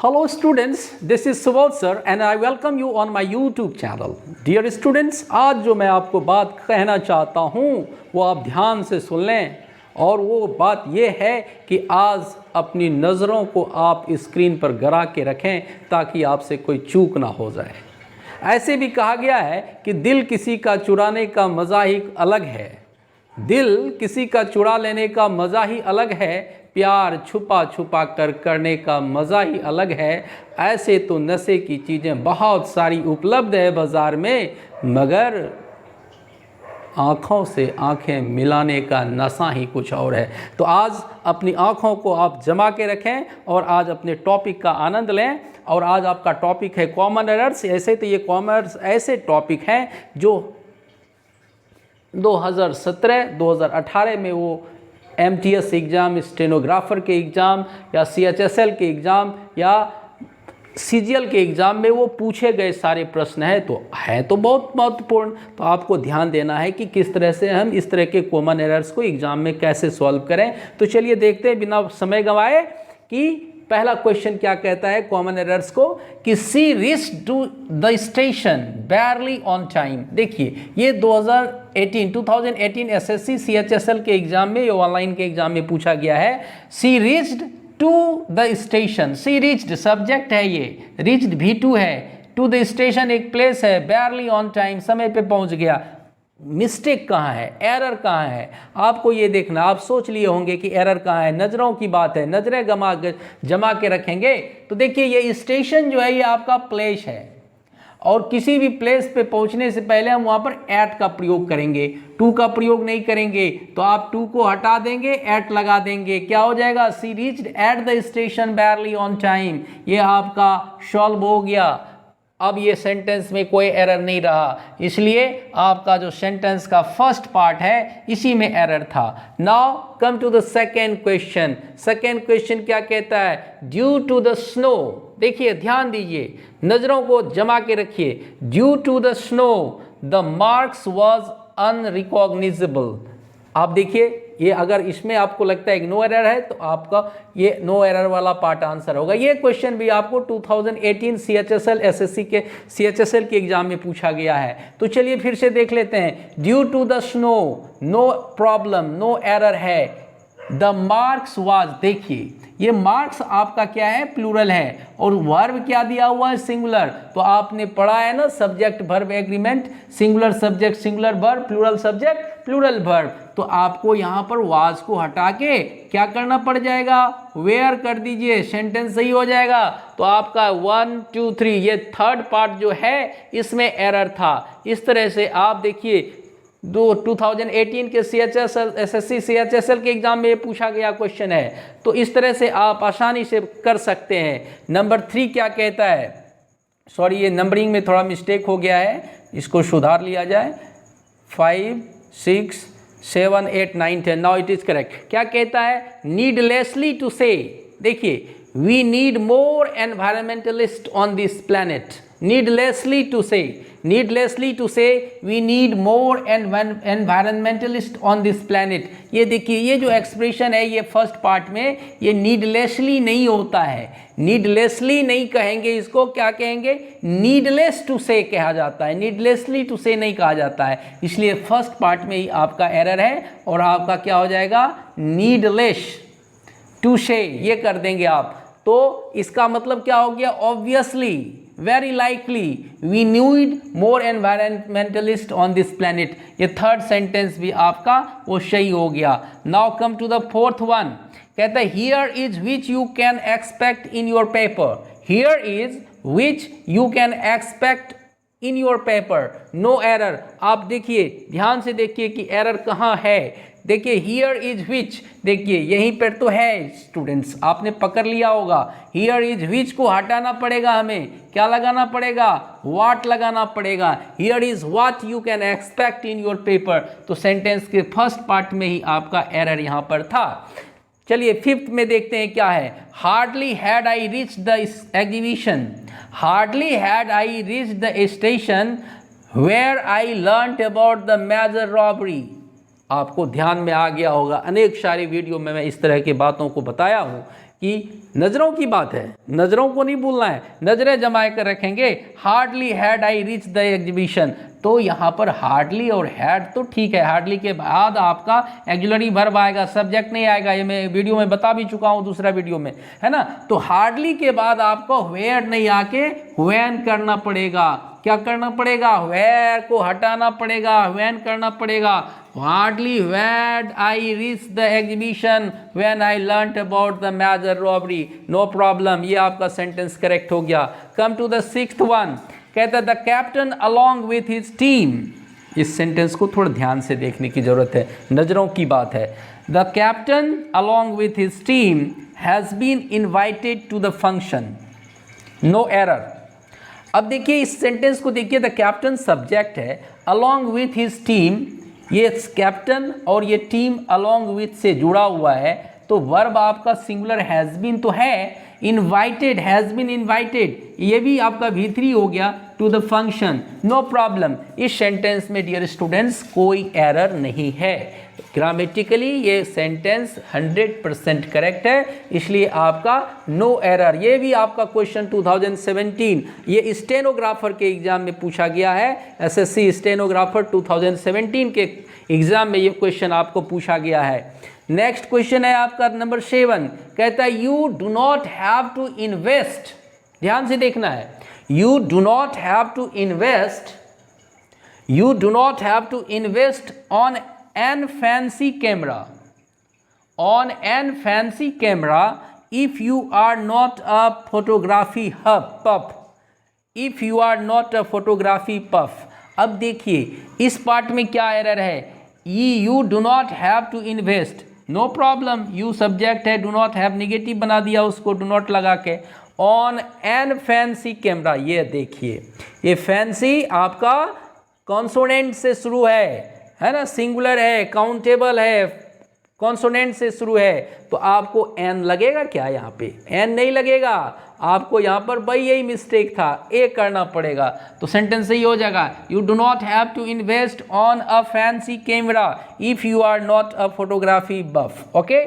Hello students, this is Subodh sir and I welcome you on my YouTube channel. Dear students, आज जो मैं आपको बात कहना चाहता हूँ वो आप ध्यान से सुन लें और वो बात ये है कि आज अपनी नज़रों को आप स्क्रीन पर गिरा के रखें ताकि आपसे कोई चूक ना हो जाए। ऐसे भी कहा गया है कि दिल किसी का चुराने का मज़ा ही अलग है, दिल किसी का चुरा लेने का मज़ा ही अलग है, प्यार छुपा छुपा कर करने का मज़ा ही अलग है। ऐसे तो नशे की चीज़ें बहुत सारी उपलब्ध है बाज़ार में, मगर आँखों से आँखें मिलाने का नशा ही कुछ और है। तो आज अपनी आँखों को आप जमा के रखें और आज अपने टॉपिक का आनंद लें। और आज आपका टॉपिक है कॉमन एरर्स। ऐसे तो ये कॉमन ऐसे टॉपिक हैं जो 2017-2018 में वो MTS एग्ज़ाम, स्टेनोग्राफ़र के एग्ज़ाम या CHSL के एग्ज़ाम या CGL के एग्ज़ाम में वो पूछे गए सारे प्रश्न हैं। तो है तो बहुत महत्वपूर्ण, तो आपको ध्यान देना है कि किस तरह से हम इस तरह के कॉमन एरर्स को एग्ज़ाम में कैसे सॉल्व करें। तो चलिए देखते हैं बिना समय गंवाए कि पहला क्वेश्चन क्या कहता है कॉमन एरर्स को, कि she reached to the station barely on time. देखिए ये 2018 SSC CHSL के एग्ज़ाम में, ये ऑनलाइन के एग्ज़ाम में पूछा गया है। She reached to the station, she reached subject है, ये रीच्ड V2 है, टू द स्टेशन एक प्लेस है, बैरली ऑन टाइम समय पे पहुंच गया। मिस्टेक कहाँ है, एरर कहाँ है, आपको ये देखना। आप सोच लिए होंगे कि एरर कहाँ है, नज़रों की बात है, नज़रें जमा के रखेंगे। तो देखिए ये स्टेशन जो है ये आपका प्लेस है और किसी भी प्लेस पे पहुंचने से पहले हम वहाँ पर एट का प्रयोग करेंगे, टू का प्रयोग नहीं करेंगे। तो आप टू को हटा देंगे, एट लगा देंगे, क्या हो जाएगा, she reached at the station barely on time. ये आपका सॉल्व हो गया। अब ये सेंटेंस में कोई एरर नहीं रहा, इसलिए आपका जो सेंटेंस का फर्स्ट पार्ट है इसी में एरर था। Now come to the second question. Second question क्या कहता है, ड्यू टू द स्नो। देखिए ध्यान दीजिए, नज़रों को जमा के रखिए। Due to the snow the marks was unrecognisable. आप देखिए ये अगर इसमें आपको लगता है कि नो एरर है तो आपका ये नो एरर वाला पार्ट आंसर होगा। ये क्वेश्चन भी आपको 2018 CHSL SSC के CHSL के एग्जाम में पूछा गया है। तो चलिए फिर से देख लेते हैं। Due to the snow, no problem, no error है। द मार्क्स वाज, देखिए ये मार्क्स आपका क्या है, प्लूरल है और वर्ब क्या दिया हुआ है, सिंगुलर। तो आपने पढ़ा है ना subject verb agreement, singular subject singular verb, plural subject plural verb. तो आपको यहाँ पर वाज को हटा के क्या करना पड़ जाएगा, वेयर कर दीजिए, सेंटेंस सही हो जाएगा। तो आपका 1 2 3 ये थर्ड पार्ट जो है इसमें एरर था। इस तरह से आप देखिए 2018 के CHSL SSC CHSL के एग्जाम में ये पूछा गया क्वेश्चन है। तो इस तरह से आप आसानी से कर सकते हैं। नंबर 3 क्या कहता है, सॉरी ये नंबरिंग में थोड़ा मिस्टेक हो गया है, इसको सुधार लिया जाए। 5 6 7 8 9 10 नाउ इट इज करेक्ट। क्या कहता है, नीडलेसली टू से। देखिए we need more environmentalist on this planet. Needlessly to say, needlessly to say we need more environmentalist on this planet. ये देखिए ये जो एक्सप्रेशन है ये फर्स्ट पार्ट में ये नीडलेसली नहीं होता है, नीडलेसली नहीं कहेंगे इसको, क्या कहेंगे, नीडलेस टू से कहा जाता है, नीडलेसली टू से नहीं कहा जाता है। इसलिए फर्स्ट पार्ट में ही आपका एरर है और आपका क्या हो जाएगा, नीडलेस टू से ये कर देंगे आप। तो इसका मतलब क्या हो गया, obviously, very likely we need more environmentalist on this planet. ये थर्ड सेंटेंस भी आपका वो सही हो गया। Now come to the fourth one. कहता है here is which you can expect in your paper. Here is which you can expect in your paper, no error. आप देखिए ध्यान से देखिए कि एरर कहाँ है। देखिए हियर इज विच, देखिए यहीं पर तो है स्टूडेंट्स, आपने पकड़ लिया होगा। हियर इज विच को हटाना पड़ेगा, हमें क्या लगाना पड़ेगा, व्हाट लगाना पड़ेगा। Here is what you can expect in your paper. तो सेंटेंस के फर्स्ट पार्ट में ही आपका एरर यहाँ पर था। चलिए फिफ्थ में देखते हैं क्या है। Hardly had I reach the exhibition, hardly had I reach the station where I learned about the major robbery. आपको ध्यान में आ गया होगा, अनेक सारी वीडियो में मैं इस तरह की बातों को बताया हूँ कि नज़रों की बात है, नज़रों को नहीं भूलना है, नज़रें जमा कर रखेंगे। Hardly had I reach the exhibition, तो यहाँ पर हार्डली और हैड तो ठीक है, हार्डली के बाद आपका एक्जुलरी वर्ब आएगा, सब्जेक्ट नहीं आएगा। ये मैं वीडियो में बता भी चुका हूँ दूसरा वीडियो में, है ना। तो हार्डली के बाद आपको वेयर नहीं आके व्हेन करना पड़ेगा। क्या करना पड़ेगा? वेयर को हटाना पड़ेगा, व्हेन करना पड़ेगा। Hardly when I reach the exhibition when I learned about the major robbery, no problem, ये आपका सेंटेंस करेक्ट हो गया। Come to the sixth one, कहता है the captain along with his team. इस सेंटेंस को थोड़ा ध्यान से देखने की जरूरत है, नज़रों की बात है। The captain along with his team has been invited to the function, no error. अब देखिए इस सेंटेंस को देखिए, द कैप्टन सब्जेक्ट है, अलॉन्ग विथ हिज टीम, ये कैप्टन और ये टीम अलॉन्ग विथ से जुड़ा हुआ है, तो वर्ब आपका सिंगुलर हैज़ बीन तो है, इन्वाइटेड, हैज़ बीन इन्वाइटेड, ये भी आपका V3 हो गया, to the function, no problem. इस सेंटेंस में डियर स्टूडेंट्स कोई एरर नहीं है, ग्रामेटिकली ये सेंटेंस 100% करेक्ट है, इसलिए आपका नो एरर। ये भी आपका क्वेश्चन 2017 ये स्टेनोग्राफर के एग्जाम में पूछा गया है, SSC स्टेनोग्राफर 2017 के एग्जाम में ये क्वेश्चन आपको पूछा गया है। नेक्स्ट क्वेश्चन है आपका नंबर 7, कहता है you do not have to invest, ध्यान से देखना है, you do not have to invest, you do not have to invest on an fancy camera, on an fancy camera if you are not a photography puff, if you are not a photography puff। अब देखिए इस part में क्या error है, you do not have to invest, no problem, you subject है, do not have negative बना दिया उसको do not लगा के, on an fancy camera। ये देखिए ये फैंसी आपका कॉन्सोनेंट से शुरू है ना, सिंगुलर है, काउंटेबल है, कॉन्सोनेंट से शुरू है, तो आपको एन लगेगा क्या? यहाँ पे एन नहीं लगेगा, आपको यहाँ पर भाई यही मिस्टेक था, ए करना पड़ेगा, तो सेंटेंस सही हो जाएगा। You do not have to invest on a fancy camera if you are not a photography buff. Okay,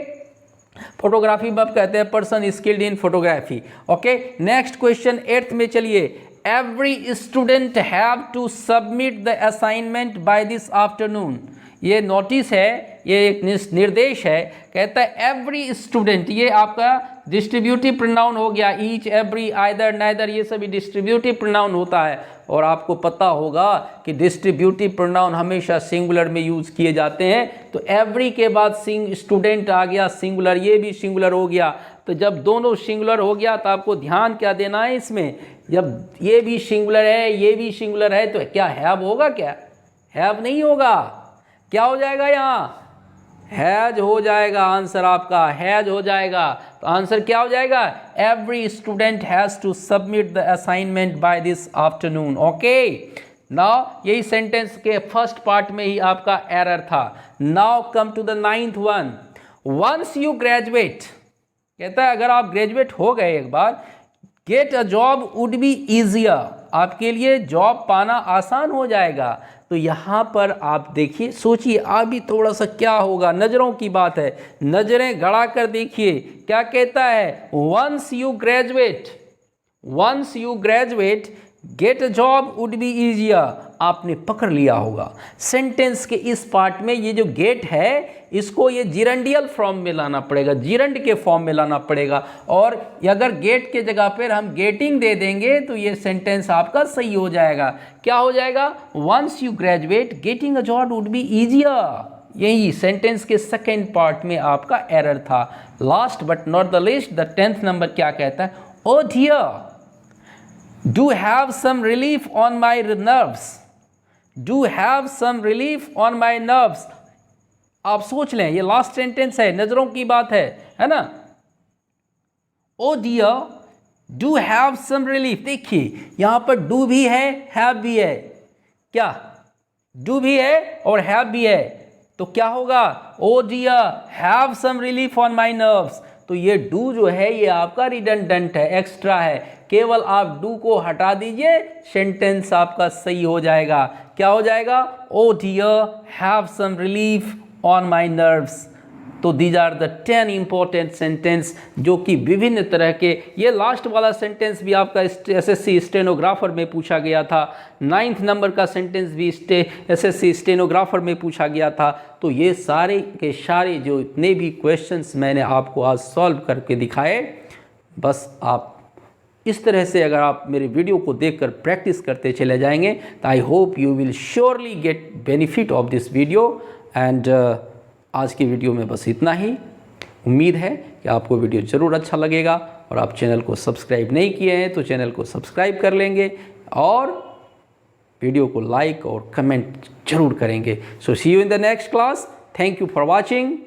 photography buff कहते हैं person skilled in photography. Okay, next question 8th में चलिए। Every student have to submit the assignment by this afternoon, ये notice है, ये एक निर्देश है, कहता है एवरी स्टूडेंट, ये आपका डिस्ट्रीब्यूटिव प्रोनाउन हो गया, ईच, एवरी, आइदर, नाइदर, ये सभी डिस्ट्रीब्यूटिव प्रोनाउन होता है, और आपको पता होगा कि डिस्ट्रीब्यूटिव प्रोनाउन हमेशा सिंगुलर में यूज़ किए जाते हैं, तो एवरी के बाद स्टूडेंट आ गया सिंगुलर, ये भी सिंगुलर हो गया, तो जब दोनों सिंगुलर हो गया तो आपको ध्यान क्या देना है इसमें, जब ये भी सिंगुलर है ये भी सिंगुलर है, तो क्या हैव होगा? क्या हैव नहीं होगा, क्या हो जाएगा? यहाँ हैज हो जाएगा, आंसर आपका हैज हो जाएगा, तो आंसर क्या हो जाएगा? Every student has to submit the assignment by this afternoon. Okay, now यही सेंटेंस के फर्स्ट पार्ट में ही आपका एरर था। Now come to the 9th one, once you graduate, कहता है अगर आप ग्रेजुएट हो गए एक बार, get a job would be easier, आपके लिए जॉब पाना आसान हो जाएगा। तो यहाँ पर आप देखिए, सोचिए अभी थोड़ा सा क्या होगा, नज़रों की बात है, नज़रें गड़ा कर देखिए क्या कहता है, once you graduate, once you graduate get a job would be easier, आपने पकड़ लिया होगा। सेंटेंस के इस पार्ट में ये जो गेट है इसको ये जिरंडियल फॉर्म में लाना पड़ेगा, जिरंड के फॉर्म में लाना पड़ेगा, और अगर गेट के जगह पर हम गेटिंग दे देंगे तो ये सेंटेंस आपका सही हो जाएगा। क्या हो जाएगा? Once you graduate getting a job would be easier. यही सेंटेंस के सेकेंड पार्ट में आपका एरर था। Last but not the least, the 10th number क्या कहता है, oh dear do have some relief on my nerves, do have some relief on my nerves। आप सोच लें, ये लास्ट सेंटेंस है, नजरों की बात है ना। Oh dear do have some relief, देखिए यहां पर डू भी है, हैव भी है, क्या डू भी है और हैव भी है, तो क्या होगा? Oh dear have some relief on my nerves. तो ये डू जो है ये आपका रिडंडेंट है, एक्स्ट्रा है, केवल आप डू को हटा दीजिए, सेंटेंस आपका सही हो जाएगा। क्या हो जाएगा? Oh dear have some relief on my nerves. तो these are the 10 important sentence जो कि विभिन्न तरह के, ये लास्ट वाला सेंटेंस भी आपका एसएससी स्टेनोग्राफर में पूछा गया था, 9th नंबर का सेंटेंस भी एसएससी स्टेनोग्राफर में पूछा गया था। तो ये सारे के सारे जो इतने भी क्वेश्चंस मैंने आपको आज सॉल्व करके दिखाए, बस आप इस तरह से अगर आप मेरे वीडियो को देखकर प्रैक्टिस करते चले जाएंगे तो I hope you will surely get benefit of this video. And आज की वीडियो में बस इतना ही। उम्मीद है कि आपको वीडियो ज़रूर अच्छा लगेगा, और आप चैनल को सब्सक्राइब नहीं किए हैं तो चैनल को सब्सक्राइब कर लेंगे और वीडियो को लाइक और कमेंट जरूर करेंगे। So see you in the next class. Thank you for watching.